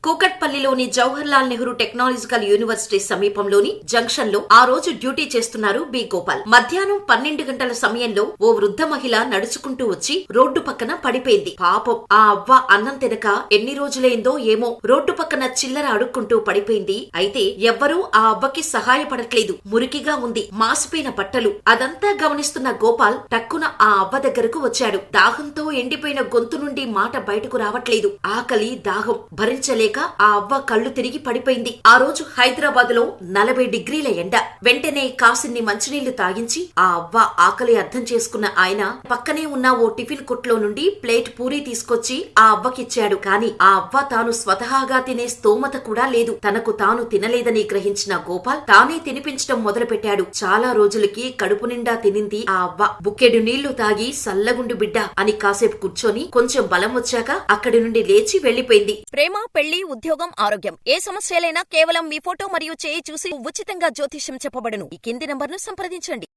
కూకట్పల్లిలోని Jawaharlal Nehru technological university సమీపంలోని junction లో ఆ రోజు డ్యూటీ చేస్తున్నారు బి గోపాల్. మధ్యాహ్నం 12 గంటల సమయంలో ఓ వృద్ధ మహిళ నడుచుకుంటూ వచ్చి రోడ్డు పక్కన పడిపోయింది. పాపం ఆ అవ్వ అన్నం తినక ఎన్ని రోజులైందో ఏమో రోడ్డు పక్కన చిల్లర అడుక్కుంటూ పడిపోయింది. అయితే ఎవ్వరూ ఆ అవ్వకి సహాయపడట్లేదు. మురికిగా ఉంది, మాసిపోయిన బట్టలు. అదంతా గమనిస్తున్న గోపాల్ టక్కున ఆ అవ్వ దగ్గరకు వచ్చాడు. దాహంతో ఎండిపోయిన గొంతు నుండి మాట బయటకు రావట్లేదు. ఆకలి, దాహం భరించలేక ఆ అవ్వ కళ్ళు తిరిగి పడిపోయింది. ఆ రోజు హైదరాబాద్ లో 40 డిగ్రీల ఎండ. వెంటనే కాసిన్ని మంచినీళ్లు తాగించి ఆ అవ్వ ఆకలి అర్థం చేసుకున్న ఆయన పక్కనే ఉన్న ఓ టిఫిన్ కొట్లో నుండి ప్లేట్ పూరీ తీసుకొచ్చి ఆ అవ్వకిచ్చాడు. కాని ఆ అవ్వ తాను స్వతహాగా తినే స్తోమత కూడా లేదు. తనకు తాను తినలేదని గ్రహించిన గోపాల్ తానే తినిపించడం మొదలుపెట్టాడు. చాలా రోజులకి కడుపు నిండా తినింది ఆ అవ్వ. బుక్కెడు నీళ్లు తాగి సల్లగుండు బిడ్డ అని కాసేపు కూర్చొని కొంచెం బలం వచ్చాక అక్కడి నుండి లేచి వెళ్లిపోయింది. ప్రేమ, పెళ్లి, ఉద్యోగం, ఆరోగ్యం ఏ సమస్యలైనా కేవలం మీ ఫోటో మరియు చేయి చూసి ఉచితంగా జ్యోతిష్యం చెప్పబడును. ఈ కింది నంబర్ను సంప్రదించండి.